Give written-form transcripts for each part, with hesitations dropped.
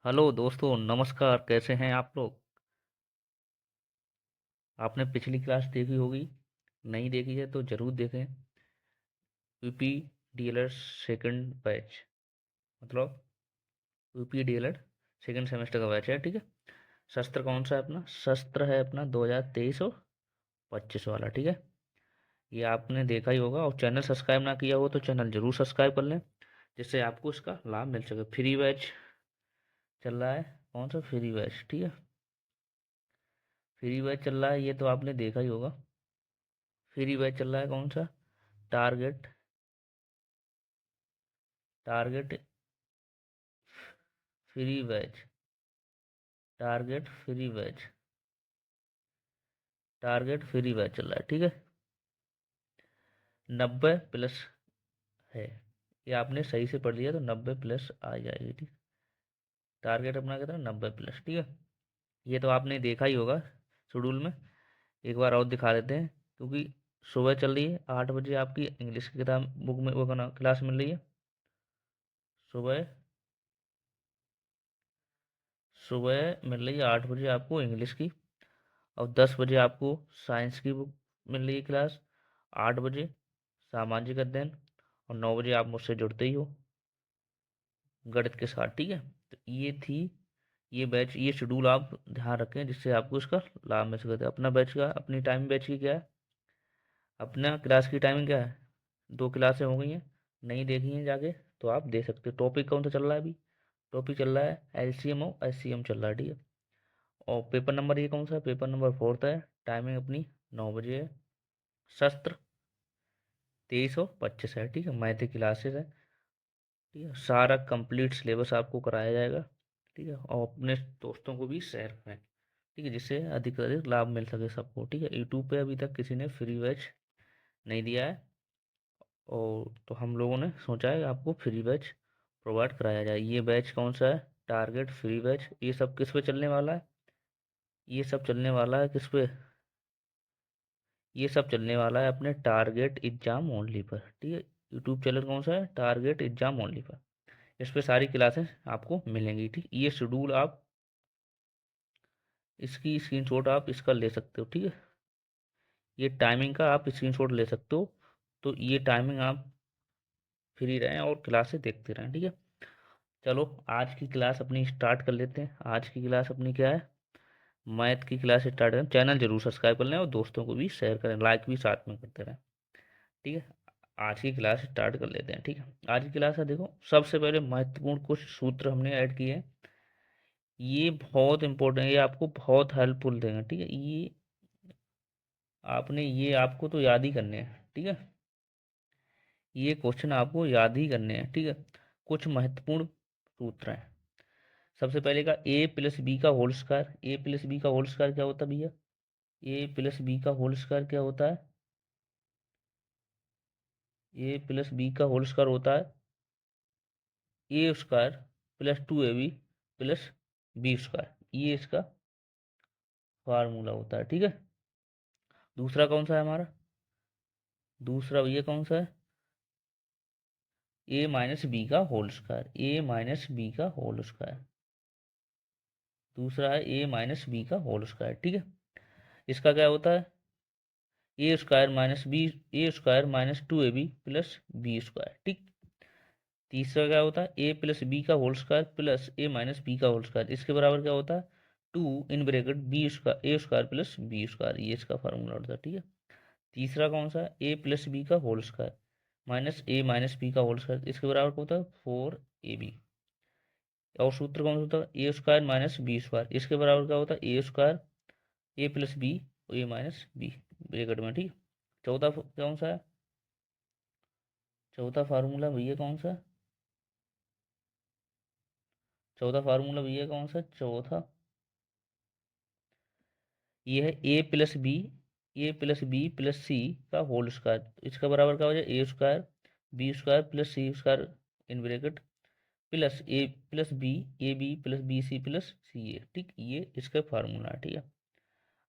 Hello दोस्तों, नमस्कार। कैसे हैं आप लोग? आपने पिछली क्लास देखी होगी। नहीं देखी है तो ज़रूर देखें। यूपी डीएलएड सेकंड बैच, मतलब यूपी डीएलएड सेकंड सेमेस्टर का बैच है। ठीक है। शस्त्र कौन सा है अपना? शस्त्र है अपना 2023 और 25 वाला। ठीक है। ये आपने देखा ही होगा, और चैनल सब्सक्राइब ना किया हो तो चैनल ज़रूर सब्सक्राइब कर लें, जिससे आपको इसका लाभ मिल सके। फ्री बैच चल रहा है। कौन सा फ्री बैच? ठीक है। फ्री बैच चल रहा है, ये तो आपने देखा ही होगा। फ्री बैच चल रहा है कौन सा? Target target free batch. Target free batch. Target free batch चल रहा है। ठीक है। 90+ है। ये आपने सही से पढ़ लिया तो 90+ आ जाएगी। ठीक। टारगेट अपना कितना? 90+। ठीक है। ये तो आपने देखा ही होगा शेड्यूल में। एक बार और दिखा देते हैं, क्योंकि सुबह चल रही है 8 बजे आपकी इंग्लिश की किताब बुक में वो क्लास मिल रही है। सुबह सुबह मिल रही है 8 बजे आपको इंग्लिश की, और 10 बजे आपको साइंस की बुक मिल रही है क्लास। 8 बजे सामाजिक अध्ययन, और 9 बजे आप मुझसे जुड़ते ही हो गणित के साथ। ठीक है। तो ये थी ये बैच, ये शेड्यूल आप ध्यान रखें, जिससे आपको इसका लाभ मिल सके। अपना बैच का, अपनी टाइम बैच की क्या है? अपना क्लास की टाइमिंग क्या है? 2 क्लासें हो गई हैं। नहीं देखी हैं जाके तो आप दे सकते हो। टॉपिक कौन सा चल रहा है अभी? टॉपिक चल रहा है एलसीएम और एचसीएम चल रहा है। ठीक है। और पेपर नंबर ये कौन सा है? पेपर नंबर 4 है। टाइमिंग अपनी 9 बजे है। शस्त्र 23 और 25 है। ठीक है। मैथ की क्लासेस है। ठीक है। सारा कंप्लीट सिलेबस आपको कराया जाएगा। ठीक है। और अपने दोस्तों को भी शेयर करें। ठीक है, जिससे अधिक से अधिक लाभ मिल सके सबको। ठीक है। यूट्यूब पे अभी तक किसी ने फ्री बैच नहीं दिया है, और तो हम लोगों ने सोचा है आपको फ्री बैच प्रोवाइड कराया जाए। ये बैच कौन सा है? Target free batch. ये सब किस पे चलने वाला है? ये सब चलने वाला है किस पे? ये सब चलने वाला है अपने टारगेट एग्जाम ओनली पर। ठीक है। यूट्यूब चैनल कौन सा है? टारगेट एग्जाम ओनली पर। इस पे सारी क्लासेस आपको मिलेंगी। ठीक। ये शेड्यूल आप, इसकी स्क्रीनशॉट आप इसका ले सकते हो। ठीक है। ये टाइमिंग का आप स्क्रीनशॉट ले सकते हो। तो ये टाइमिंग आप फ्री रहें और क्लासेस देखते रहें। ठीक है। चलो, आज की क्लास अपनी स्टार्ट कर लेते हैं। आज की क्लास अपनी क्या है? मैथ की क्लास स्टार्ट करें। चैनल जरूर सब्सक्राइब कर लें और दोस्तों को भी शेयर करें, लाइक भी साथ में करते रहें। ठीक है। आज की क्लास स्टार्ट कर लेते हैं। ठीक है। आज की क्लास है, देखो सबसे पहले महत्वपूर्ण कुछ सूत्र हमने ऐड किए हैं। ये बहुत इंपॉर्टेंट है, ये आपको बहुत हेल्पफुल देंगे। ठीक है। ये आपको तो याद ही करने हैं। ठीक है। ये क्वेश्चन आपको याद ही करने हैं। ठीक है। कुछ महत्वपूर्ण सूत्र हैं। सबसे पहले का a+b का होल स्क्वायर। a+b का होल स्क्वायर क्या होता है भैया? a+b का होल स्क्वायर क्या होता है? a+b का होल स्क्वायर होता है a² + 2ab + b²। ये इसका फार्मूला होता है। ठीक है। दूसरा कौन सा है हमारा? दूसरा भैया कौन सा है? a-b का होल स्क्वायर। a-b का होल स्क्वायर। दूसरा है a-b का होल स्क्वायर। ठीक है। इसका क्या होता है? a² - 2ab + b²। ठीक। तीसरा क्या होता है? a+b का होल स्क्वायर प्लस a-b का होल स्क्वायर, इसके बराबर क्या होता है? 2 + a² + b²। ये इसका फार्मूला होता है। ठीक है। तीसरा कौन सा है? a+b का होल स्क्वायर माइनस a-b का होल स्क्वायर, इसके बराबर क्या होता है? 4ab। और सूत्र कौन सा होता है? a² - b²। इसके बराबर क्या होता है? a² a+b ब्रैकेट में। ठीक। चौथा कौन सा है? चौथा फार्मूला भैया कौन सा? चौथा फार्मूला भैया कौन सा? चौथा ये है a+b + c का होल स्क्वायर। इसका बराबर क्या हो जाए? a² b² + c² in bracket plus a+b ab + bc + ca। ठीक। ये इसका फार्मूला है। ठीक है।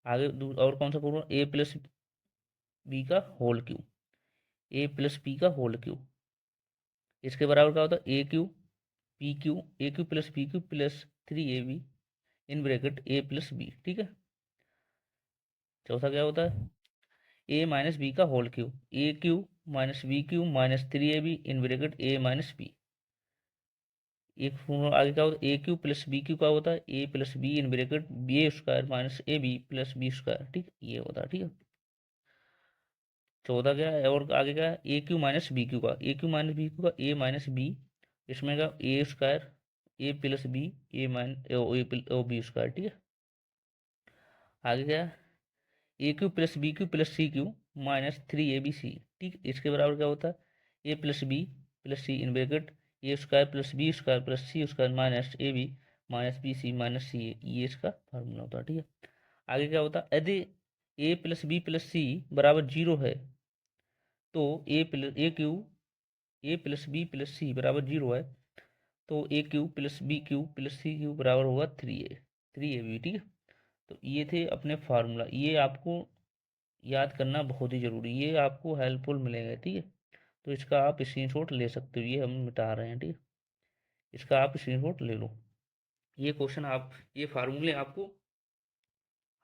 आगे और कौन सा फार्मूला? a+b का होल क्यूब। a+b का होल क्यूब, इसके बराबर क्या होता है? a³ P cube A cube plus P cube plus 3ab in bracket A plus B. ठीक है। चौथा क्या होता है, ए माइनस बी का whole cube, A cube minus B cube minus 3ab in bracket A minus B. एक formula आगे क्या होता है, A cube plus B cube का होता है ए plus B in bracket B A square minus A B plus B square. ठीक, ये होता है। ठीक है। चौदह क्या है, और आगे क्या है, A cube minus B cube का, A cube minus B cube का ए माइनस बी, इसमें का A square A plus B A minus O B square. ठीक है। आगे क्या है, A cube plus B cube plus C cube minus 3ab C. ठीक, इसके बराबर क्या होता है, ए plus C in bracket A square plus B square plus C square minus A B minus B C minus सी ए, ये इसका फार्मूला होता है। ठीक है। आगे क्या होता है, यदि A plus B plus C बराबर 0 है तो A plus B plus C बराबर 0 है तो A cube plus B cube plus C cube बराबर होगा 3a बी। ठीक है। तो ये थे अपने फार्मूला, ये आपको याद करना बहुत ही जरूरी, ये आपको हेल्पफुल मिलेगा। ठीक है। तो इसका आप स्क्रीनशॉट ले सकते हो, ये हम मिटा रहे हैं। ठीक है। इसका आप स्क्रीनशॉट ले लो। ये क्वेश्चन आप, ये फार्मूले आपको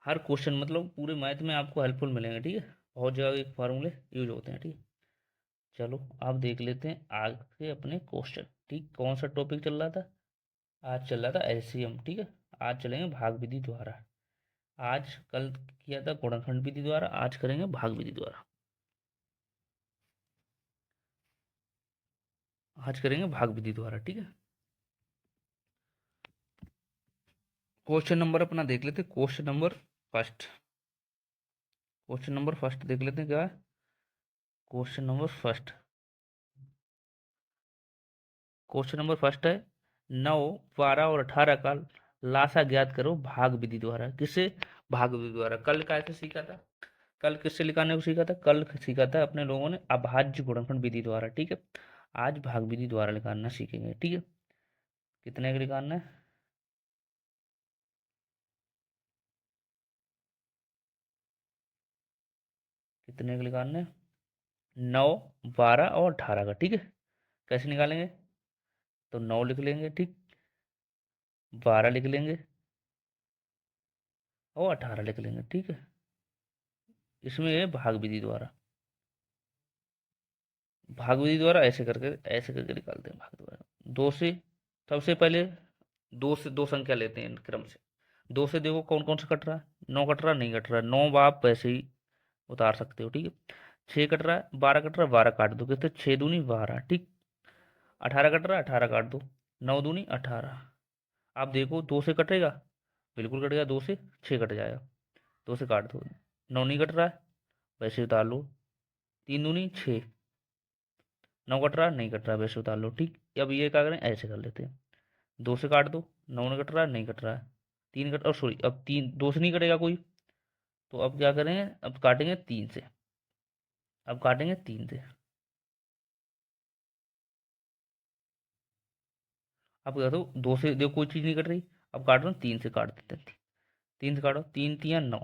हर क्वेश्चन मतलब पूरे मैथ में आपको हेल्पफुल मिलेंगे। ठीक है। बहुत जगह एक फार्मूले यूज होते हैं। ठीक है। चलो आप देख लेते हैं आगे अपने क्वेश्चन। ठीक, कौन सा टॉपिक चल रहा था, आज चल रहा था एलसीएम। ठीक है। आज चलेंगे भाग विधि द्वारा। आज कल किया था गुणनखंड विधि द्वारा, आज करेंगे भाग विधि द्वारा। आज करेंगे भाग विधि द्वारा। ठीक है। क्वेश्चन नंबर अपना देख लेते, question number first. Question number first देख लेते हैं क्या है। Question number first, question number first है 9, 12 और 18 का लासा ज्ञात करो भाग विधि द्वारा। किससे, भाग विधि द्वारा। कल कैसे सीखा था, कल किससे निकालने को सीखा था, कल सीखा था अपने लोगों ने अभाज्य गुणनखंड विधि द्वारा। ठीक है। आज भाग विधि द्वारा निकालना सीखेंगे। ठीक है। कितने का निकालना है, कितने का निकालना है, 9, 12 और 18 का। ठीक है। कैसे निकालेंगे, तो 9 लिख लेंगे, ठीक, 12 लिख लेंगे और 18 लिख लेंगे। ठीक है। इसमें है भाग विधि द्वारा, भाग विधि द्वारा ऐसे करके निकालते हैं भाग द्वारा। दो से, सबसे पहले दो से दो संख्या लेते हैं क्रम से। दो से देखो कौन कौन सा कट रहा है, 9 कट रहा, नहीं कट रहा, 9 आप वैसे ही उतार सकते हो। ठीक है। 6 कट रहा है, 12 कट रहा है, 12 काट दो, कितने 6 दूनी 12। ठीक, 18 कट रहा है, 18 काट दो, 9 दूनी 18। आप देखो 2 से कटेगा, बिल्कुल कटेगा, 2 से 6 कट जाएगा, 2 से काट दो। 9 नहीं कट रहा है, वैसे उतार लो, 3 दूनी 6, 9 कट रहा है, नहीं कट रहा है, वैसे उतार लो। ठीक, अब ये क्या करें, ऐसे कर लेते हैं, 2 से काट दो, 9 नहीं कट रहा है, नहीं कट रहा है, 3 कट, और सॉरी अब 3, 2 से नहीं कटेगा कोई, तो अब क्या करेंगे, अब काटेंगे 3 से, अब काटेंगे 3 से। अब क्या, तो 2 से देखो कोई चीज़ नहीं कट रही, अब काट रहा हूँ 3 से, काट देते हैं। 3 से काटो, 3 तिया 9,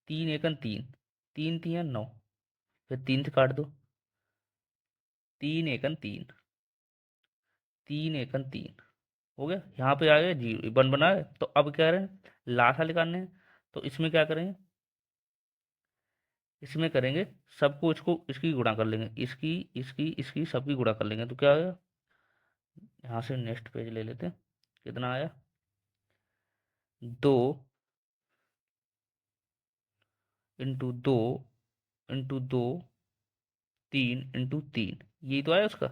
3 एकन 3, 3 तिया 9, फिर 3 से काट दो, 3 एकन 3, 3 एकन 3, हो गया। यहाँ पे आ गया जीरो, वन बना है। तो अब क्या करें, लासा निकालने हैं, तो इसमें क्या करेंगे, इसमें करेंगे सबको, इसको इसकी गुणा कर लेंगे, इसकी इसकी इसकी सबकी गुणा कर लेंगे, तो क्या आएगा, यहाँ से नेक्स्ट पेज ले लेते हैं, कितना आया, 2 इंटू 2 इंटू 2, 3 इंटू 3, यही तो आया उसका।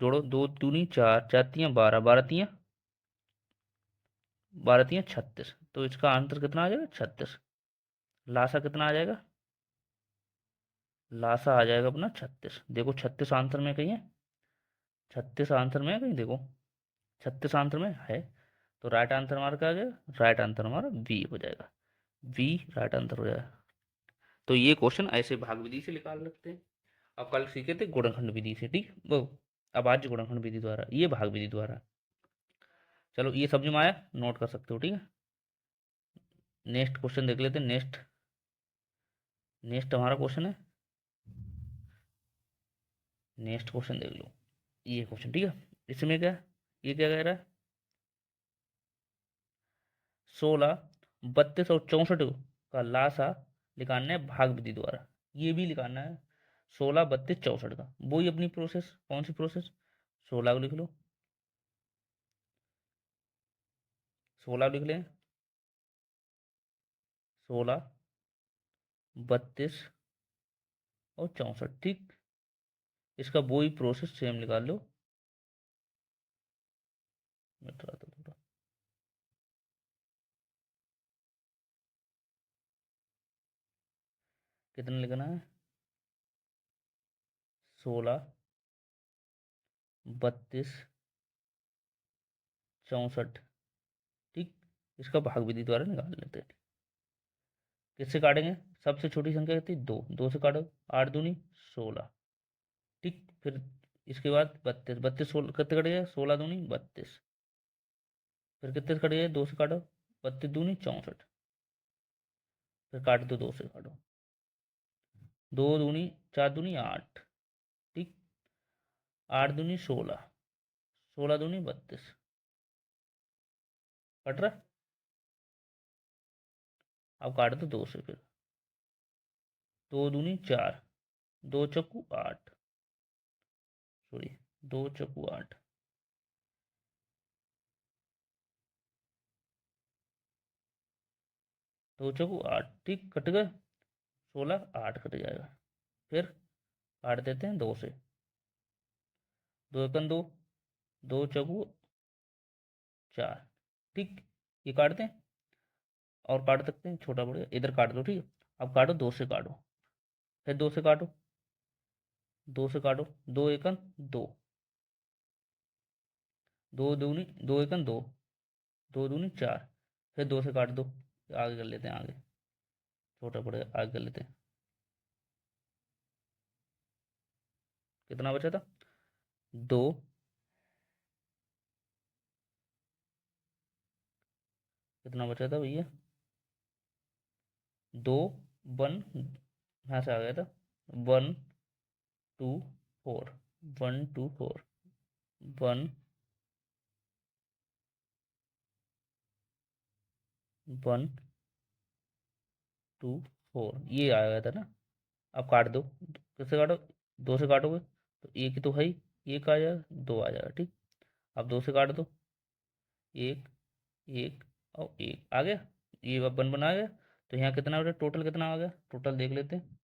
जोड़ो, 2 दूनी 4, 4 तियाँ 12, 12 तियाँ 12 तियाँ 36, तो इसका आंसर कितना आ जाएगा, 36। लासा कितना आ जाएगा, लासा आ जाएगा अपना 36। देखो 36 आंसर में कहीं है, 36 आंसर में है कहीं, देखो 36 आंसर में है, तो राइट आंसर हमारा क्या आ गया, राइट आंसर हमारा बी हो जाएगा, बी राइट आंसर हो जाएगा। तो ये क्वेश्चन ऐसे भाग विधि से निकाल सकते हैं। अब कल सीखे थे गुणनखंड विधि से, ठीक वो, अब आज गुणनखंड विधि द्वारा, ये भाग विधि द्वारा। चलो ये समझ में आया, नोट कर सकते हो। ठीक है। नेक्स्ट क्वेश्चन देख लेते हैं, नेक्स्ट, नेक्स्ट हमारा क्वेश्चन है, नेक्स्ट क्वेश्चन देख लो, ये क्वेश्चन। ठीक है। इसमें क्या है, ये क्या कह रहा है, 16 32 और 64 का लासा निकालना है भाग विधि द्वारा। ये भी निकालना है 16 32 64 का, वही अपनी प्रोसेस। कौन सी प्रोसेस, 16 को लिख लो, 16 लिख लें, 16 32 और 64, ठीक। इसका वही प्रोसेस सेम निकाल लो। मिट रहा था थोड़ा, कितना लिखना है, 16 32 64, ठीक। इसका भाग विधि द्वारा निकाल लेते हैं। किससे काटेंगे, सबसे छोटी संख्या कितनी, दो, दो से काटो, 8 दूनी 16, ठीक। फिर इसके बाद 32, 32 16 कितने कट गया, 16 दूनी 32, फिर कितने से कट गया, दो से काटो, 32 दूनी 64, फिर काट दो, दो से काटो, दो दूनी 4 दूनी 8, ठीक। 8 दूनी 16, 16 दूनी 32, कट रहा। अब काट दो दो से, फिर दो दूनी 4, दो चक्कू 8, सॉरी, दो चक्कू 8, दो चक्कू 8, ठीक, कट गए, 16 8 कट जाएगा। फिर काट देते हैं दो से, दो एकन दो, दो चौकू 4, ठीक। ये काट दें, और काट सकते हैं छोटा बड़ा, इधर काट दो, ठीक है। अब काटो दो से काटो, फिर दो से काटो, दो से काटो, दो एकन दो, दो दूनी, दो एकन दो, दो दूनी 4, फिर दो से काट दो। आगे कर लेते हैं, आगे छोटा बड़ा आगे कर लेते हैं। कितना बचा था, दो, कितना बचा था भैया, दो, वन, यहाँ से आ गया था, 1 2 4, 1 2 4, 1 1 2 4, ये आ गया था ना। अब काट दो, किससे काटो, दो से काटोगे तो एक ही तो है ही, एक आ जाएगा, दो आ जाएगा, ठीक। अब दो से काट दो, एक, एक और एक आ गया, ये अब वन बना गया। तो यहाँ कितना हो रहा है, टोटल कितना आ गया, टोटल देख लेते हैं।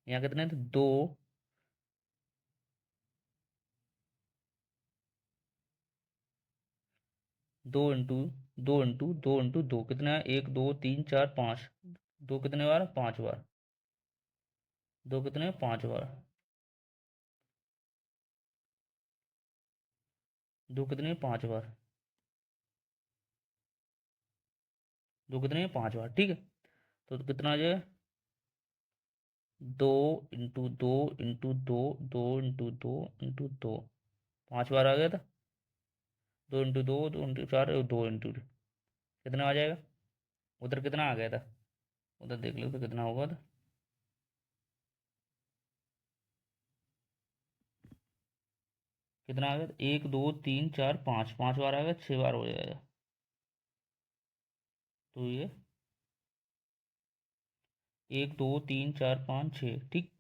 यहाँ कितने थे, दो, दो इंटू, दो कितना है, एक दो तीन चार पाँच, दो कितने बार, पाँच बार, दो कितने, पाँच बार, दो कितने, पाँच बार, दो कितने, पाँच बार, ठीक है। तो कितना आ जाएगा, दो इंटू दो इंटू दो, दो इंटू दो इंटू दो, पाँच बार आ गया था। दो इंटू दो, दो इंटू चार, दो इंटू, कितना आ जाएगा, उधर कितना आ गया था, उधर देख लो तो कितना होगा था। कितना आ गया था? एक दो तीन चार पाँच, पाँच बार आ गया, छः बार हो जाएगा। तो ये एक दो तीन चार पाँच छः, ठीक।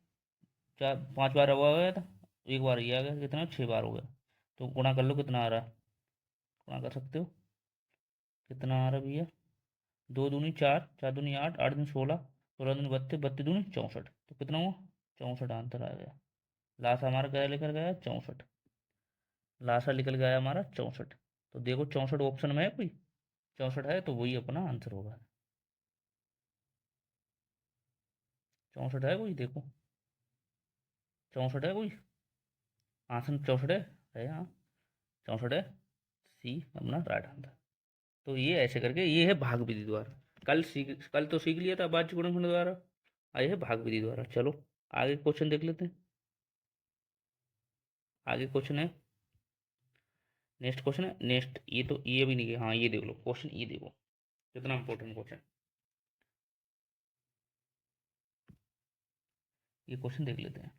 चार पाँच बार हुआ गया था, एक बार ये आ गया, कितना, छः बार हो गया। तो गुणा कर लो, कितना आ रहा है, गुणा कर सकते हो, कितना आ रहा है भैया, दो दूनी चार, चार दूनी आठ, आठ दूनी 16, 16 दूनी 32, 32 दूनी 64, तो कितना हुआ, 64 आंसर आ गया। लास्ट हमारा क्या लेकर गया, 64, लास्ट निकल गया हमारा 64। तो देखो 64 ऑप्शन में है कोई, 64 है तो वही अपना आंसर होगा। 64 है कोई, देखो 64 है कोई, आंसर 64 है हाँ, 64 है, सी अपना राइट आंसर। तो ये ऐसे करके, ये है भाग विधि द्वारा। कल तो सीख लिया था वाच्य गुणनखंड द्वारा, आए है भाग विधि द्वारा। चलो आगे क्वेश्चन देख लेते हैं। आगे क्वेश्चन है, नेक्स्ट क्वेश्चन है, नेक्स्ट, ये तो ये भी नहीं है, हाँ ये देख लो क्वेश्चन, ये देखो कितना इंपॉर्टेंट क्वेश्चन, ये क्वेश्चन देख लेते हैं।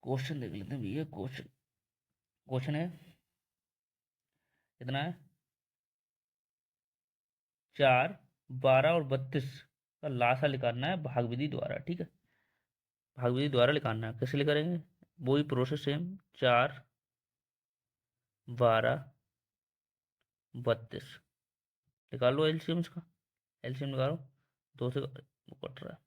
क्वेश्चन देख लेते हैं भैया। क्वेश्चन क्वेश्चन है कितना है, 4, 12 और 32 का लासा निकालना है भाग विधि द्वारा। ठीक है, भाग विधि द्वारा निकालना है। कैसे करेंगे, वही प्रोसेस सेम। 4, 12, 32 निकालो एलसीएम इसका। एलसीएम निकालो, दो से कट रहा है।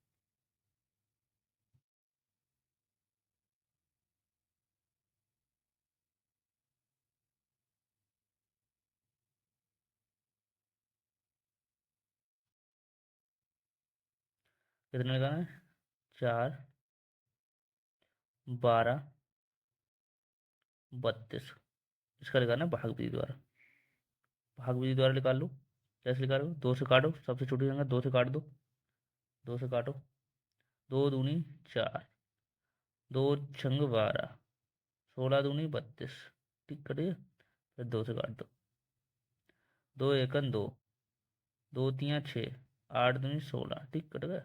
कितना निकालना है, 4, 12, 32 इसका निकालना है भाग विधि द्वारा। भाग विधि द्वारा निकाल लो। कैसे निकालो, दो से काटो, सबसे छोटी संख्या दो से काट दो। दो से काटो, दो दूनी 4, दो छंग 12, 16 दूनी 32। ठीक करिए, फिर दो से काट दो। दो एकन दो, दो तिया 6, 8 दूनी 16। ठीक कट गया,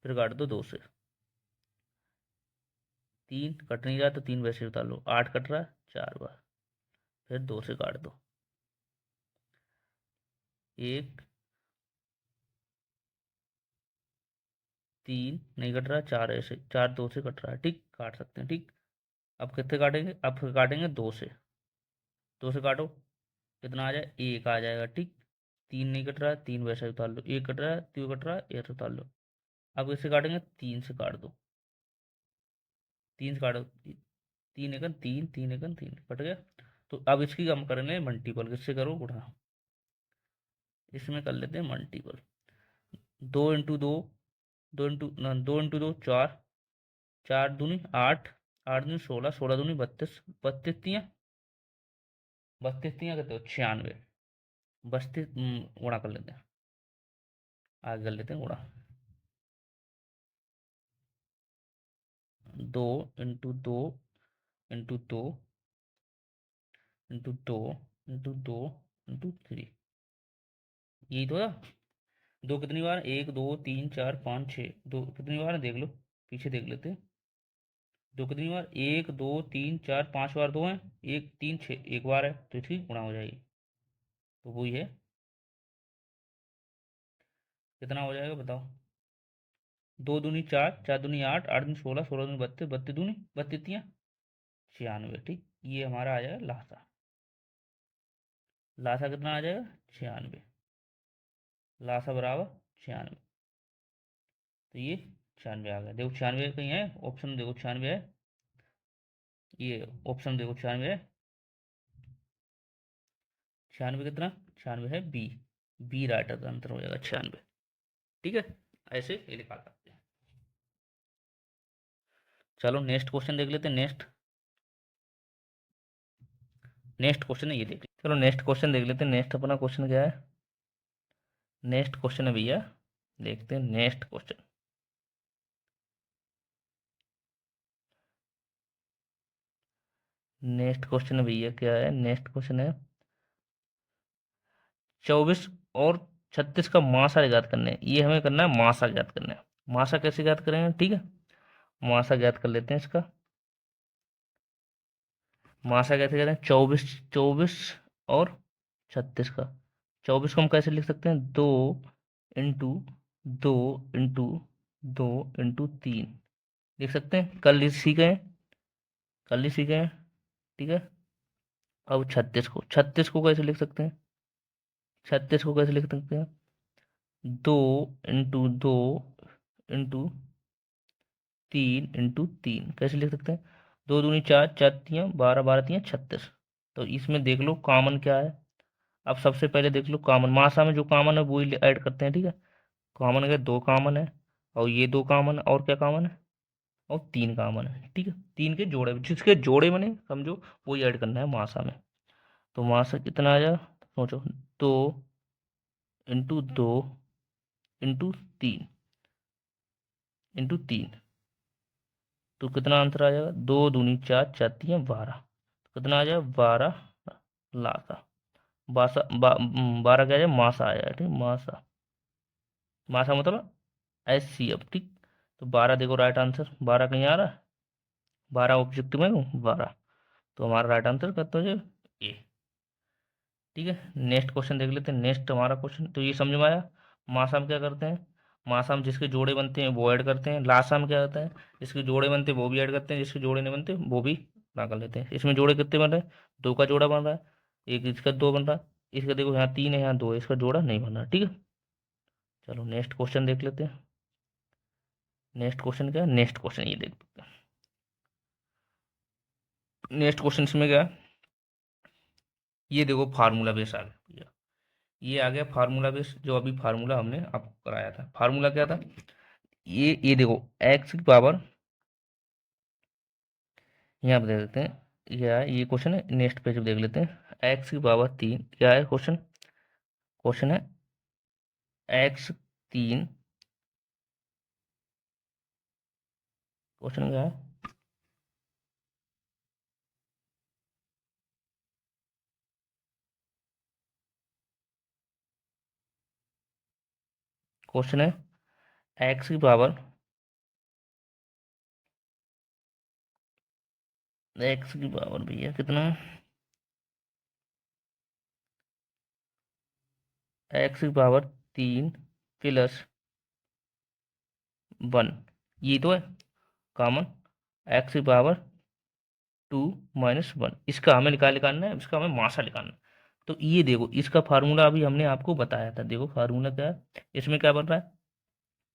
फिर काट दो दो से। तीन कट नहीं रहा तो तीन वैसे उतार लो। 8 कट रहा है 4 बार, फिर दो से काट दो। एक, तीन नहीं कट रहा, चार ऐसे, चार दो से कट रहा है। ठीक, काट सकते हैं। ठीक, अब कितने काटेंगे, अब फिर काटेंगे दो से। दो से काटो, कितना आ जाए, एक आ जाएगा। ठीक, तीन नहीं कट रहा है, तीन वैसे उतार लो। एक कट रहा है, तीन कट रहा है, एक उतार लो। अब इससे काटेंगे, तीन से काट दो। तीन से काटो, तीन एकन तीन, तीन एकन तीन, कट गया। तो अब इसकी हम करेंगे मल्टीपल। किससे करो, गुणा। इसमें कर लेते हैं मल्टीपल। दो इंटू दो, दो इंटू दो चार, चार दूनी 8, 8 दूनी 16, 16 दूनी 32, 32 तियाँ, 32 तियाँ कहते हो 96। 32 गुणा कर लेते हैं, आगे कर लेते हैं गुणा। दो इंटू दो इंटू दो इंटू दो इंटू दो इंटू थ्री, यही तो है। दो कितनी बार, एक दो तीन चार पाँच छः, दो कितनी बार है देख लो, पीछे देख लेते हैं। दो कितनी बार, एक दो तीन चार, पांच बार दो हैं, एक तीन छः, एक बार है, तो इसकी गुणा हो जाएगी। तो वही है, कितना हो जाएगा बताओ। दो दूनी चार, चार दूनी आठ, आठ दूनी 16, 16 दूनी 32, 32 दूनी 32 तियाँ 96। ठीक, ये हमारा आ जाएगा लासा। लासा कितना आ जाएगा, 96। लासा बराबर 96। तो ये 96 आ गया। देखो 96 कहीं है ऑप्शन, देखो 96 है, ये ऑप्शन देखो 96 है। 96 कितना, 96 है बी। बी राइट का आंसर हो जाएगा 96। ठीक है, ऐसे ये निकाल सकते हैं। चलो नेक्स्ट क्वेश्चन देख लेते हैं। नेक्स्ट क्वेश्चन है, ये देख, चलो नेक्स्ट क्वेश्चन देख लेते हैं। नेक्स्ट अपना क्वेश्चन क्या है, नेक्स्ट क्वेश्चन है भैया, देखते हैं नेक्स्ट क्वेश्चन। नेक्स्ट क्वेश्चन है भैया, क्या है नेक्स्ट क्वेश्चन है, 24 और 36 का मासा ज्ञात करने हैं। ये हमें करना है, मासा ज्ञात करना है। मासा कैसे ज्ञात करेंगे, ठीक है, मासा ज्ञात कर लेते हैं इसका। मासा कैसे कहते हैं, 24, 24 और 36 का। 24 को हम कैसे लिख सकते हैं, दो इंटू दो इंटू दो इंटू तीन लिख सकते हैं। कल ही सीखे हैं, कल ही सीखे हैं। ठीक है, अब 36 को कैसे लिख सकते हैं, 36 को कैसे लिख सकते हैं, दो इंटू दो इंटू तीन इंटू तीन कैसे लिख सकते हैं। दो दूनी चार, चार तियाँ 12, 12 तियाँ 36। तो इसमें देख लो कॉमन क्या है। अब सबसे पहले देख लो कॉमन, मासा में जो कॉमन है वो ही ऐड करते हैं। ठीक है, कॉमन है, दो कॉमन है, और ये दो कॉमन है, और क्या कॉमन है, और तीन कॉमन है। ठीक है, तीन के जोड़े, जिसके जोड़े बने समझो वही ऐड करना है मासा में। तो मासा कितना आ जाएगा, सोचो, दो इंटू दो इंटू तीन इंटू तीन, तो कितना आंसर आ जाएगा, दो दूनी चार, चार तियाँ 12, तो कितना आ जाएगा 12 लासा। 12 क्या आ जाए, मासा आ जाएगा। ठीक, मासा, मासा मतलब SCF। ठीक, तो 12 देखो राइट आंसर, 12 कहीं आ रहा है, 12 ऑब्जेक्टिव में हूँ 12, तो हमारा राइट आंसर करते हो ए। ठीक है, नेक्स्ट क्वेश्चन देख लेते हैं। नेक्स्ट हमारा क्वेश्चन तो ये समझ में आया। मासा में क्या करते हैं, मासा में जिसके जोड़े बनते हैं वो ऐड करते हैं। लासा में क्या होता है, जिसके जोड़े बनते हैं वो भी ऐड करते हैं, जिसके जोड़े नहीं बनते वो भी ना कर लेते हैं। इसमें जोड़े कितने बन रहे हैं, दो का जोड़ा बन रहा है, एक इसका दो बन रहा है, इसका देखो यहाँ तीन है यहाँ दो है, इसका जोड़ा नहीं बन रहा। ठीक है, चलो नेक्स्ट क्वेश्चन देख लेते हैं। नेक्स्ट क्वेश्चन क्या है, नेक्स्ट क्वेश्चन ये देख लेते हैं। नेक्स्ट क्वेश्चन इसमें क्या है, ये देखो फार्मूला बेस आ गया। ये आ गया फार्मूला बेस, जो अभी फार्मूला हमने आपको कराया था। फार्मूला क्या था, ये देखो एक्स की पावर, यहाँ पे दे देते हैं क्या है ये क्वेश्चन है। नेक्स्ट पेज पे देख लेते हैं। एक्स की पावर 3 क्या है क्वेश्चन, क्वेश्चन है x 3, क्वेश्चन क्या है, क्वेश्चन है एक्स की पावर, एक्स की पावर भैया कितना, एक्स की पावर 3 प्लस 1, ये तो है कॉमन। एक्स की पावर 2 - 1, इसका हमें निकालना है, इसका हमें मासा निकालना है। तो ये देखो इसका फार्मूला अभी हमने आपको बताया था। देखो फार्मूला क्या है, इसमें क्या बन रहा है,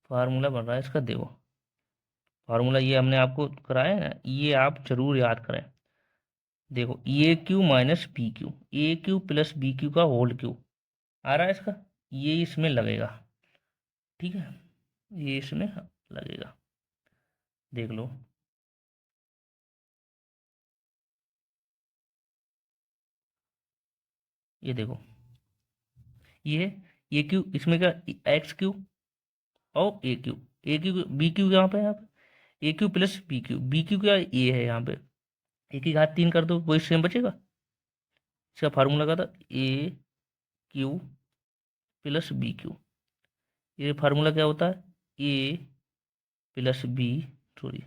फार्मूला बन रहा है इसका। देखो फार्मूला ये हमने आपको कराया है ना, ये आप जरूर याद करें। देखो ए cube minus B Q, A cube plus B cube का होल क्यू आ रहा है इसका, ये इसमें लगेगा। ठीक है, ये इसमें लगेगा, देख लो। ये देखो ये ए क्यू इसमें क्या, एक्स क्यू और ए क्यू बी क्यू यहाँ पे, यहाँ पे ए क्यू प्लस बी क्यू क्या ए है यहाँ पे, एक ही घात 3 कर दो वही सेम बचेगा। इसका फार्मूला क्या था, a cube plus B cube, ये फार्मूला क्या होता है, ए plus B, sorry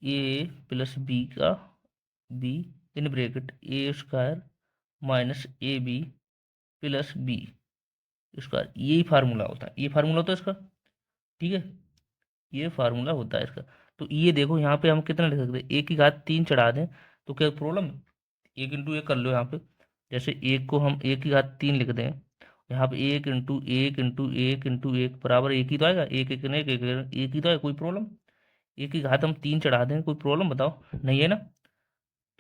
a plus b का b in bracket A square minus A B plus B square, यही फार्मूला होता है, ये फार्मूला होता है इसका। ठीक है, ये फार्मूला होता है इसका। तो ये देखो यहाँ पे हम कितना लिख सकते हैं, एक की घात 3 चढ़ा दें तो क्या प्रॉब्लम है, एक इंटू एक कर लो यहाँ पे। जैसे एक को हम एक की घात 3 लिख दें, यहाँ पे एक इंटू एक इंटू एक इंटू एक बराबर एक ही तो आएगा, एक एक ने एक ही तो है, कोई प्रॉब्लम। एक की घात हम 3 चढ़ा दें, कोई प्रॉब्लम बताओ, नहीं है ना।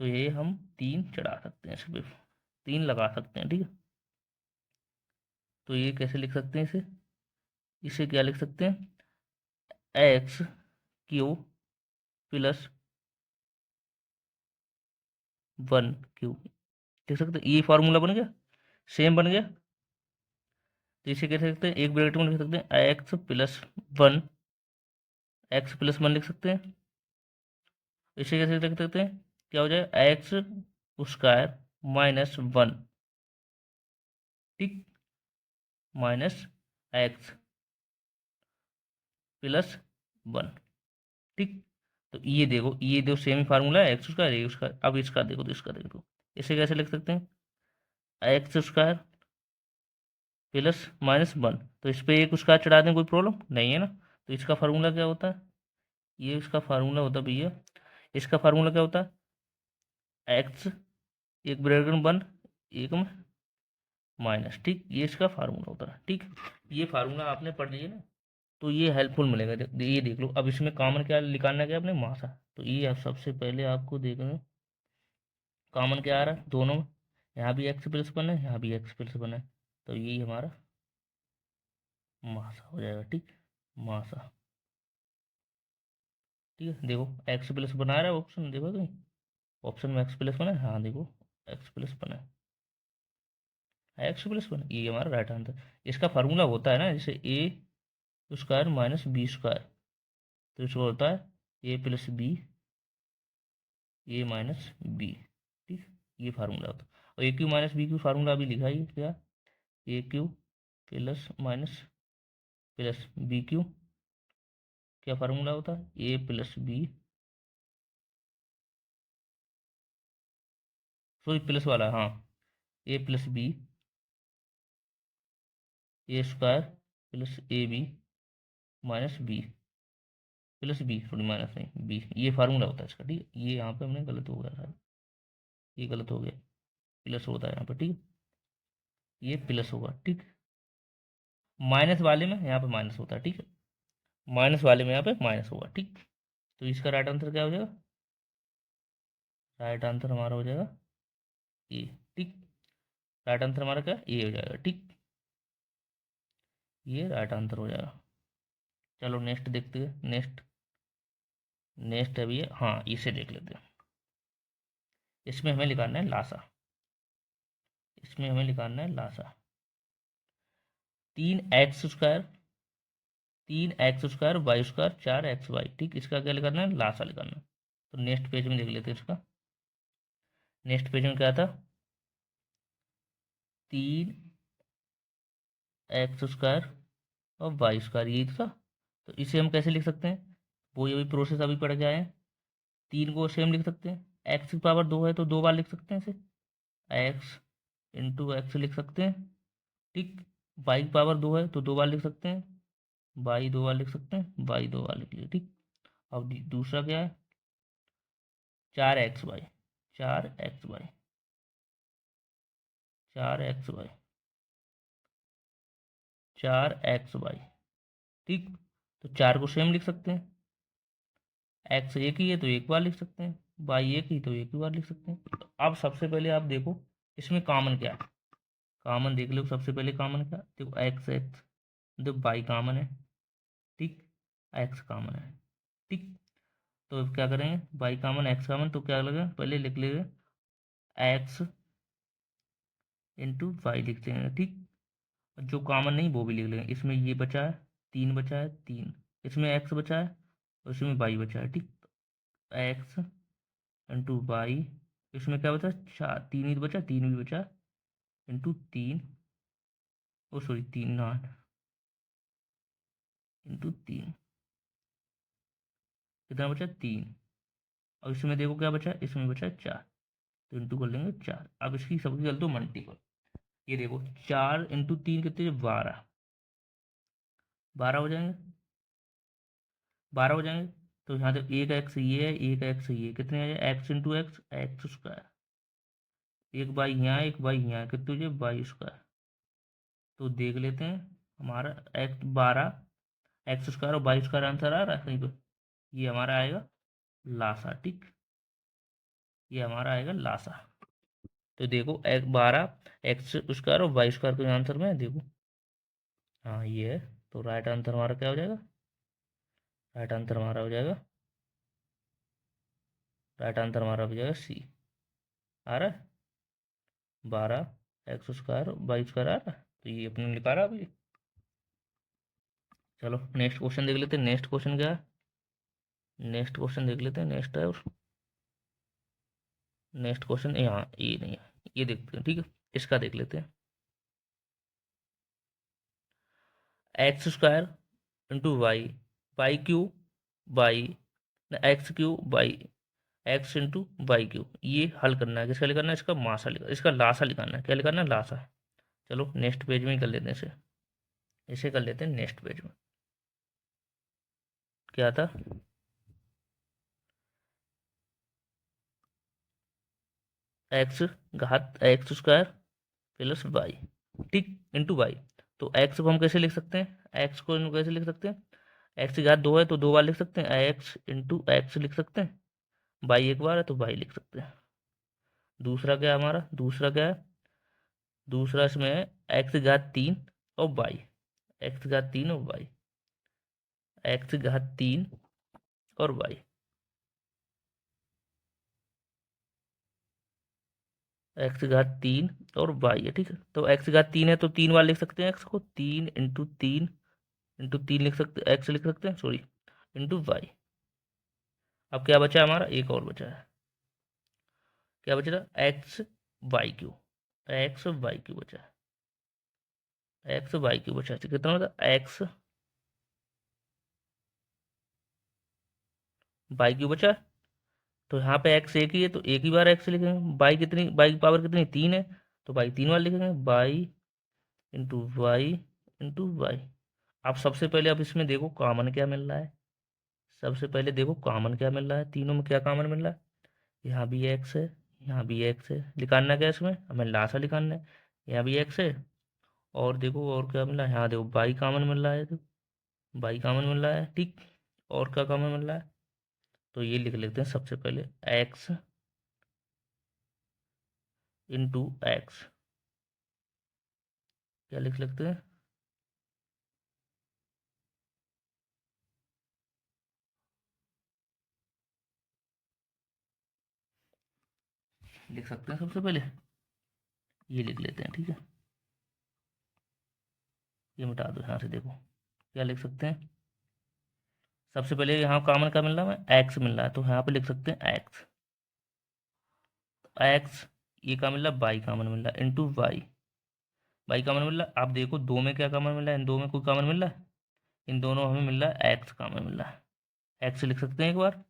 तो ये हम 3 चढ़ा सकते हैं, सिर्फ 3 लगा सकते हैं। ठीक है, तो ये कैसे लिख सकते हैं इसे, इसे क्या लिख सकते हैं, एक्स क्यू प्लस 1 क्यू लिख सकते हैं। ये फार्मूला बन गया, सेम बन गया। तो इसे क्या लिख सकते हैं, एक ब्रैकेट में लिख सकते हैं x+1, x+1 लिख सकते हैं। इसे कैसे लिख सकते हैं, क्या हो जाए, x² - 1, ठीक, -x+1, ठीक। तो ये देखो सेम फार्मूला है, एक्स स्क्वायर ए स्क्वायर। अब इसका देखो, तो इसका देखो, इसे कैसे लिख सकते हैं, x² +(-1), तो इस पे एक स्क्वायर चढ़ा दें, कोई प्रॉब्लम नहीं है ना। तो इसका फार्मूला क्या होता है, ये इसका फार्मूला होता है भैया, इसका फार्मूला क्या होता है, एक्स एक ब्रैकेट में 1 एक में माइनस, ठीक, ये इसका फार्मूला होता है। ठीक, ये फार्मूला आपने पढ़ लिया ना, तो ये हेल्पफुल मिलेगा। ये देख लो, अब इसमें कॉमन क्या निकालना है, क्या अपने मासा। तो ये आप सबसे पहले आपको देखना कॉमन क्या आ रहा है दोनों में, यहाँ भी x+1 है, यहाँ भी x+1 है, तो यही हमारा मासा हो जाएगा। ठीक, मासा। ठीक है, देखो x+1 आ रहा है ऑप्शन, देखो कहीं ऑप्शन में x+1 है, हाँ देखो x+1 है, x+1, ये हमारा राइट आंसर। इसका फार्मूला होता है ना, जैसे a² - b², तो इसको होता है a+b a-b। ठीक, ये फार्मूला होता है। और a³ - b³ फार्मूला अभी लिखा ही है, क्या, a³ + - बी क्यू क्या फार्मूला होता है, ए प्लस बी, सॉरी प्लस वाला, हाँ, A plus B A square plus A B minus B plus B, sorry minus नहीं बी, ये फार्मूला होता है इसका, ठीक है। ये यहाँ पे हमने गलत हो गया था, ये गलत हो गया, प्लस होता है यहाँ पे, ठीक है, ये प्लस होगा, ठीक। माइनस वाले में यहाँ पे माइनस होता है, ठीक है, माइनस वाले में यहाँ पे माइनस होगा, ठीक। तो इसका राइट आंसर क्या हो जाएगा, राइट आंसर हमारा हो जाएगा ए, ठीक। राइट आंसर हमारा क्या, ए हो जाएगा, ठीक। ये राइट आंसर हो जाएगा। चलो नेक्स्ट देखते हैं, नेक्स्ट नेक्स्ट अभी है, हाँ इसे देख लेते हैं। इसमें हमें निकालना है लासा, इसमें हमें निकालना है Lasa. 3x² 3x² y², 4xy, ठीक। इसका क्या निकालना है, लासा निकालना है। तो नेक्स्ट पेज में देख लेते हैं इसका। नेक्स्ट पेज में क्या था, 3x² और y², यही था। तो इसे हम कैसे लिख सकते हैं, वो ये भी प्रोसेस अभी पढ़ के आए हैं। 3 को सेम लिख सकते हैं, एक्स की पावर 2 है तो 2 बार लिख सकते हैं इसे, एक्स इंटू एक्स लिख सकते हैं, ठीक। वाई की पावर 2 है तो 2 बार लिख सकते हैं, वाई 2 बार लिख सकते हैं, वाई 2 बार लिख लिए, ठीक। अब दूसरा क्या है, 4xy, 4xy, 4xy, 4xy, ठीक। तो 4 को सेम लिख सकते हैं, एक्स एक ही है तो एक बार लिख सकते हैं, वाई एक ही तो एक ही बार लिख सकते हैं। तो अब सबसे पहले आप देखो इसमें कॉमन क्या है, कॉमन देख लो। सबसे पहले कॉमन क्या, देखो एक्स एक्स, देखो वाई कॉमन है, ठीक, एक्स कॉमन है, ठीक। तो अब क्या करेंगे, वाई कॉमन एक्स कॉमन, तो क्या लगेगा, पहले लिख लेंगे एक्स इंटू वाई लिखते हैं, ठीक। जो कॉमन नहीं वो भी लिख लेंगे। इसमें ये बचा है 3, बचा है 3, इसमें एक्स बचा है और इसमें वाई बचा है, ठीक। एक्स इंटू वाई, इसमें क्या बचा, 4, 3 ही तो बचा, 3 भी बचा, into 3, oh sorry 3 not, into 3, कितना बचा 3। और इसमें देखो क्या बचा, इसमें बचा 4, तो इंटू कर लेंगे 4। अब इसकी सबकी कर दो मल्टीपल, ये देखो 4 इंटू 3 कितने, 12, 12 हो जाएंगे, 12 हो जाएंगे। तो यहाँ तक एक एक्स ये है, एक एक्स ये, कितने आ जाए, x into x, x square, एक बाई यहाँ, एक बाई यहाँ, कितने हो जाए, वाई स्क्वायर। तो देख लेते हैं हमारा एक्स 12 एक्स स्क्वायर और वाई स्क्वायर आंसर आ रहा है कहीं पर, ये हमारा आएगा लासा, ठीक। ये हमारा आएगा लासा। तो देखो एक 12 एक्स स्क्वायर और वाई स्क्वायर के आंसर में है, देखो हाँ ये है। तो राइट आंसर हमारा क्या हो जाएगा, राइट आंसर हमारा हो जाएगा, राइट आंसर हमारा हो जाएगा सी। आ रहा है 12 एक्स² वाई स्क्वायर आ रहा है, तो ये अपने लिखा रहा है अभी। चलो नेक्स्ट क्वेश्चन देख लेते हैं, नेक्स्ट क्वेश्चन क्या है, नेक्स्ट क्वेश्चन देख लेते हैं, नेक्स्ट है, और नेक्स्ट क्वेश्चन यहाँ ये नहीं है, ये देखते हैं, ठीक है। इसका देख लेते हैं, x² into y, y cube y, x³ y, x into y cube, ये हल करना है, किसका लिखना है, इसका मासा लिखा, इसका लासा लिखाना है, क्या लिखाना है, लासा। चलो नेक्स्ट पेज में ही कर लेते हैं इसे, इसे कर लेते हैं नेक्स्ट पेज में। क्या था, एक्स घात x² प्लस वाई, ठीक, इंटू वाई। तो एक्स को हम कैसे लिख सकते हैं, एक्स को कैसे लिख सकते हैं, एक्स की घात 2 है तो 2 बार लिख सकते हैं, एक्स इंटू एक्स लिख सकते हैं, वाई एक बार है तो वाई लिख सकते हैं। दूसरा क्या है हमारा, दूसरा क्या है, दूसरा इसमें है एक्स की घात 3 और वाई, एक्स की घात 3 और वाई, एक्स की घात 3 और वाई, एक्स की घात 3 और वाई है, ठीक है। तो एक्स की घात 3 है तो 3 बार लिख सकते हैं एक्स को, 3 इंटू 3 लिख सकते, एक्स लिख सकते हैं, सॉरी, इंटू वाई। अब क्या बचा हमारा, एक और बचा है, क्या बचा था, एक्स वाई क्यू बचा है, एक्स वाई क्यू बचा है, कितना होता है, एक्स बाई क्यू बचा, तो यहाँ पे एक्स एक ही है तो एक ही बार एक्स लिखेंगे। बाई कितनी, बाई की पावर कितनी, 3 है, तो बाई 3 बार लिखेंगे। Y into y into y. अब सबसे पहले अब इसमें देखो कॉमन क्या मिल रहा है। सबसे पहले देखो कॉमन क्या मिल रहा है, तीनों में क्या कॉमन मिल रहा है। यहाँ भी एक्स है, यहाँ भी एक्स है, निकालना क्या है इसमें, हमें लासा निकालना है। यहाँ भी एक्स है, और देखो और क्या मिल रहा है, यहाँ देखो बाई कॉमन मिल रहा है, देखो बाई कॉमन मिल रहा है, ठीक। और क्या कॉमन मिल रहा है, तो ये लिख लेते हैं सबसे पहले एक्स इंटू एक्स। क्या लिख लेते हैं, लिख सकते हैं सबसे पहले ये लिख लेते हैं, ठीक है। ये मिटा दो यहाँ से, देखो क्या लिख सकते हैं। सबसे पहले यहाँ कॉमन क्या मिल रहा है, एक्स मिल रहा है, तो यहाँ पे लिख सकते हैं एक्स। एक्स, ये क्या मिल रहा है, बाई कॉमन मिल रहा है, इंटू वाई। बाई कॉमन मिल रहा है, आप देखो दो में क्या कॉमन मिल रहा है, इन दो में कोई कॉमन मिल रहा है, इन दोनों हमें मिल रहा है एक्स कॉमन मिल रहा है। एक्स लिख सकते हैं एक बार,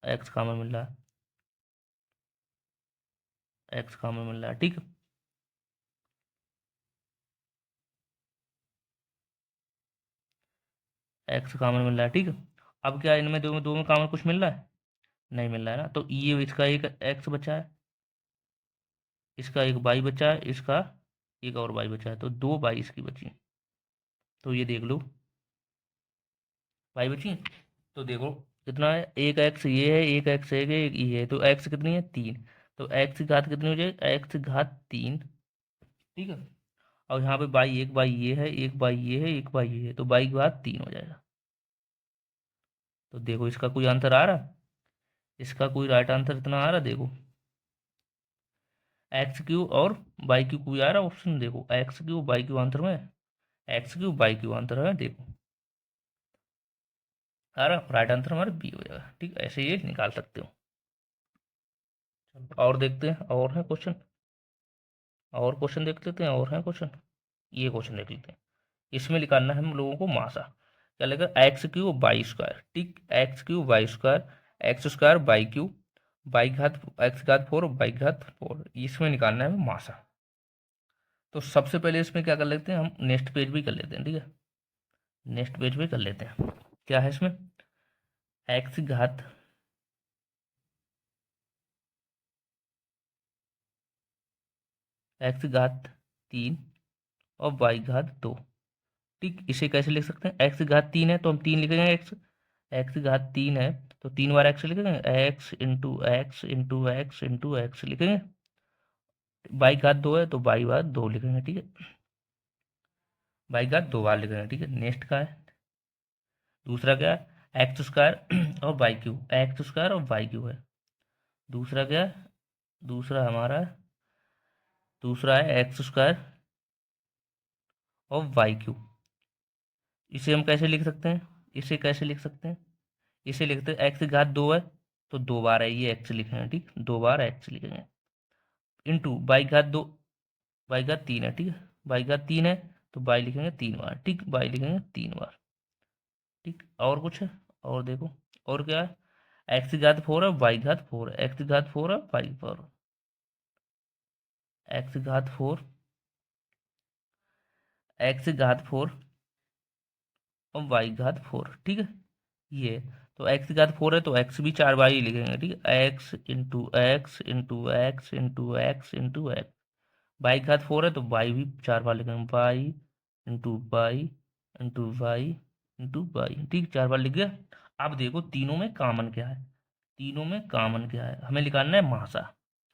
एक्स कॉमन मिल रहा है, एक्स कॉमन मिल रहा है, ठीक है। एक्स कॉमन मिल रहा है, ठीक है। अब क्या इनमें दो में कॉमन कुछ मिल रहा है, नहीं मिल रहा है ना, तो ये इसका एक एक्स बचा है, इसका एक बाई बचा है, इसका एक और बाई बचा है, तो दो बाई इसकी बची। तो ये देख लो बाई बची, तो देखो कितना है, एक एक्स ये है, एक एक्स है, एक ये है, तो एक्स कितनी है, 3। तो एक्स की घात कितनी हो जाएगी, एक्स की घात 3, ठीक है। और यहाँ पे बाई, एक बाई ये है, एक बाई ये है, एक बाई ये है, तो बाई की घात 3 हो जाएगा। तो देखो इसका कोई आंसर आ रहा, इसका कोई राइट आंसर इतना आ रहा, देखो एक्स क्यू और बाई क्यू कोई आ रहा ऑप्शन, देखो X cube by cube answer में, X cube by cube answer है, देखो आ रहा, राइट आंसर हमारा बी हो जाएगा, ठीक है। ऐसे ये निकाल सकते हो। चलो और देखते हैं, और है क्वेश्चन, और क्वेश्चन देख लेते हैं, और है क्वेश्चन। ये क्वेश्चन देख लेते हैं, इसमें निकालना है हम लोगों को मासा। क्या लगेगा, एक्स क्यू बाई स्क्वायर, ठीक, x cube by square, X square by Q, by घात एक्स घात 4 बाई घात 4, इसमें निकालना है हमें मासा। तो सबसे पहले इसमें क्या कर लेते हैं, हम नेक्स्ट पेज भी कर लेते हैं, ठीक है। नेक्स्ट पेज भी कर लेते हैं, क्या है इसमें, एक्स घात, एक्स घात 3 और वाई घात 2, ठीक। इसे कैसे लिख सकते हैं, एक्स घात 3 है तो हम 3 लिखेंगे, एक्स, एक्स घात 3 है तो 3 बार एक्स लिखेंगे, x into x into x into x लिखेंगे। बाई घात 2 है तो बाई बार 2 लिखेंगे, ठीक है। बाई घात 2 बार लिखेंगे, ठीक है। नेक्स्ट का है, दूसरा क्या है, एक्स स्क्वायर और वाई क्यू, एक्स स्क्वायर और वाई क्यू है। दूसरा क्या है, दूसरा हमारा, दूसरा है एक्स स्क्वायर और वाई क्यू। इसे हम कैसे लिख सकते हैं, इसे कैसे लिख सकते हैं, इसे लिखते हैं एक्स की घात 2 है तो 2 बार है ये एक्स लिखेंगे, ठीक, 2 बार एक्स लिखेंगे, इंटू बाई घात 2, बाई घात 3 है, ठीक है। बाई घात 3 है तो बाई लिखेंगे 3 बार, ठीक, बाई लिखेंगे 3 बार, ठीक। और कुछ है, और देखो और क्या है, एक्स की घात 4 है, वाई घात 4 है, एक्स की घात 4 है, वाई 4, एक्स की घात 4, एक्स की घात 4 और वाई घात 4, ठीक है। ये, तो एक्स की घात 4 है तो एक्स भी 4 बार ही लिखेंगे, ठीक है, x into x into x into x into x. By घात 4 है तो बाई भी 4 बार लिखेंगे, y into by into by into by, ठीक, 4 बार लिख गया। अब देखो तीनों में कॉमन क्या है, तीनों में कॉमन क्या है, हमें निकालना है मासा,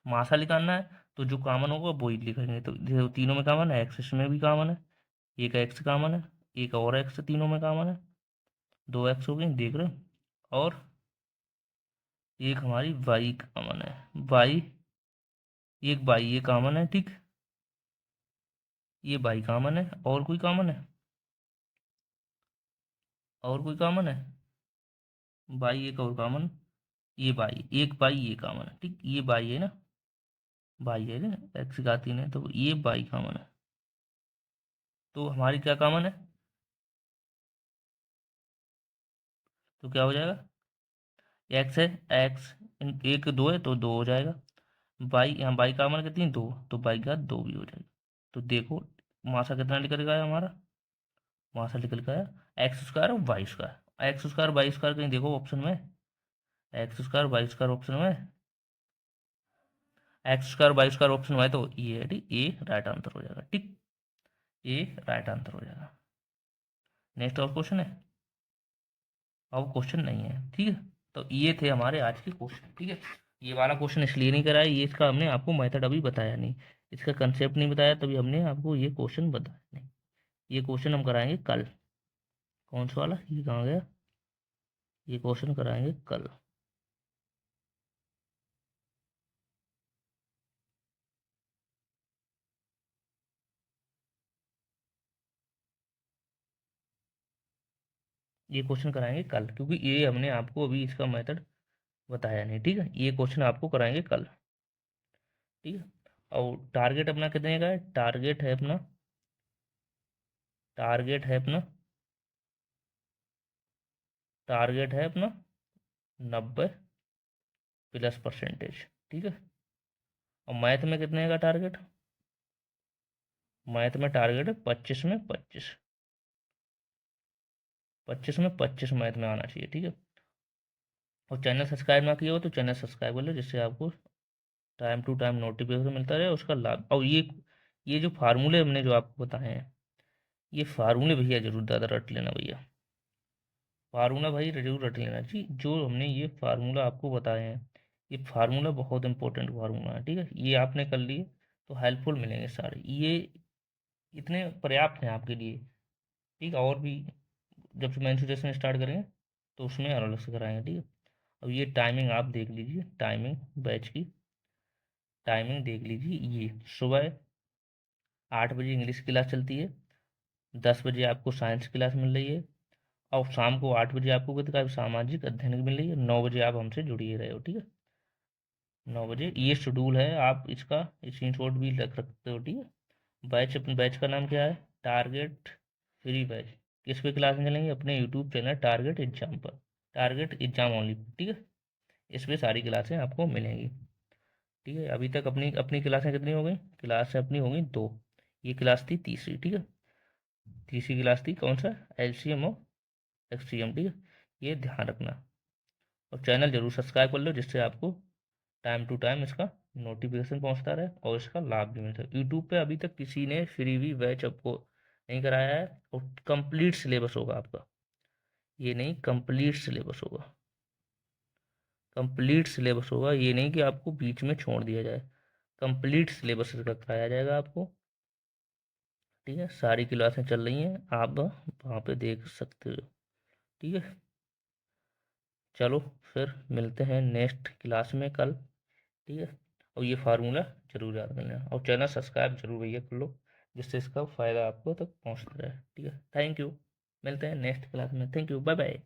मासा निकालना है। तो जो कॉमन होगा वो ही लिखेंगे, तो देखो तीनों में कॉमन है, एक्स इसमें भी कॉमन है, एक एक्स कॉमन है, एक और एक्स तीनों में कॉमन है, 2 एक्स हो गई, देख रहे हो। और एक हमारी वाई कॉमन है, वाई, एक बाई ये कॉमन है, ठीक, ये बाई कॉमन है, और कोई कॉमन है, और कोई कॉमन है, बाई एक और कॉमन, ये बाई, एक बाई ये कॉमन है, ठीक, ये बाई है ना, बाई है ना, एक्स का 3 है तो ये बाई कॉमन है। तो हमारी क्या कॉमन है, तो क्या हो जाएगा, एक्स है, एक्स एक दो है तो दो हो जाएगा। बाई, यहाँ बाई का मान कितनी, दो, तो बाई का दो भी हो जाएगा। तो देखो मासा कितना निकल गया हमारा, मासा निकल गया एक्स स्क्वायर और Y square. X square Y square कहीं देखो ऑप्शन में, X square Y square option में, X square Y square option में है, तो ये है ठीक, ए राइट आंसर हो जाएगा। ठीक, ए राइट आंसर हो जाएगा। नेक्स्ट और क्वेश्चन है, और क्वेश्चन नहीं है, ठीक है। तो ये थे हमारे आज के क्वेश्चन, ठीक है। ये वाला क्वेश्चन इसलिए नहीं कराया, ये इसका हमने आपको मेथड अभी बताया नहीं, इसका कंसेप्ट नहीं बताया, तभी हमने आपको ये क्वेश्चन बताया नहीं। ये क्वेश्चन हम कराएंगे कल। कौन सा वाला, ये कहाँ गया, ये क्वेश्चन कराएंगे कल। ये क्वेश्चन कराएंगे कल, क्योंकि ये हमने आपको अभी इसका मेथड बताया नहीं, ठीक है। ये क्वेश्चन आपको कराएंगे कल, ठीक है। और टारगेट अपना कितने का है, टारगेट है अपना, टारगेट है अपना 90+%, ठीक है। और मैथ में कितने का टारगेट, मैथ में टारगेट है 25 में 25, 25 में 25 मैथ में आना चाहिए, ठीक है। और चैनल सब्सक्राइब ना किया हो तो चैनल सब्सक्राइब कर लो, जिससे आपको टाइम टू टाइम नोटिफिकेशन मिलता रहे उसका लाभ। और ये जो फार्मूले हमने जो आपको बताए हैं, ये फार्मूले भैया जरूर ज़्यादा रट लेना भैया, फार्मूला भाई जरूर रट लेना चाहिए। जो हमने ये फार्मूला आपको बताए हैं, ये फार्मूला बहुत इंपॉर्टेंट फार्मूला है, ठीक है। ये आपने कर लिए तो हेल्पफुल मिलेंगे सारे, ये इतने पर्याप्त हैं आपके लिए, ठीक है। और भी जब से मेंसुरेशन स्टार्ट करेंगे तो उसमें और अलग से कराएंगे, ठीक है। अब ये टाइमिंग आप देख लीजिए, टाइमिंग बैच की टाइमिंग देख लीजिए, ये सुबह 8 बजे इंग्लिश क्लास चलती है, 10 बजे आपको साइंस क्लास मिल रही है, और शाम को 8 बजे आपको कितना सामाजिक अध्ययन की मिल रही है, 9 बजे आप हमसे जुड़िए रहे हो, ठीक है। 9 बजे ये शेड्यूल है, आप इसका स्क्रीनशॉट भी रख सकते हो, ठीक है। बैच, अपने बैच का नाम क्या है, टारगेट फ्री बैच। किस पे क्लास चलेंगे, अपने यूट्यूब चैनल टारगेट एग्जाम पर, टारगेट एग्जाम ओनली, ठीक है। इस पे सारी क्लासें आपको मिलेंगी, ठीक है। अभी तक अपनी अपनी क्लासें कितनी हो गई, क्लास अपनी हो गई दो, ये क्लास थी तीसरी, ठीक है। तीसरी क्लास थी कौन सा, एलसीएम और एक्ससीएम, ठीक है। ये ध्यान रखना, और चैनल जरूर सब्सक्राइब कर लो, जिससे आपको टाइम टू टाइम इसका नोटिफिकेशन पहुंचता रहे और इसका लाभ भी मिलता है। यूट्यूब पे अभी तक किसी ने फ्री भी बैच आपको नहीं कराया है, और कंप्लीट सिलेबस होगा आपका, ये नहीं कंप्लीट सिलेबस होगा, कंप्लीट सिलेबस होगा, ये नहीं कि आपको बीच में छोड़ दिया जाए, कंप्लीट सिलेबस इसका कराया जाएगा आपको, ठीक है। सारी क्लासें चल रही हैं, आप वहाँ पे देख सकते हो, ठीक है। चलो फिर मिलते हैं नेक्स्ट क्लास में कल, ठीक है। और ये फार्मूला जरूर याद कर लेना, और चैनल सब्सक्राइब जरूर भैया कर लो, जिससे इसका फ़ायदा आपको तक पहुँचता रहे, ठीक है। थैंक यू, मिलते हैं नेक्स्ट क्लास में, थैंक यू, बाय बाय।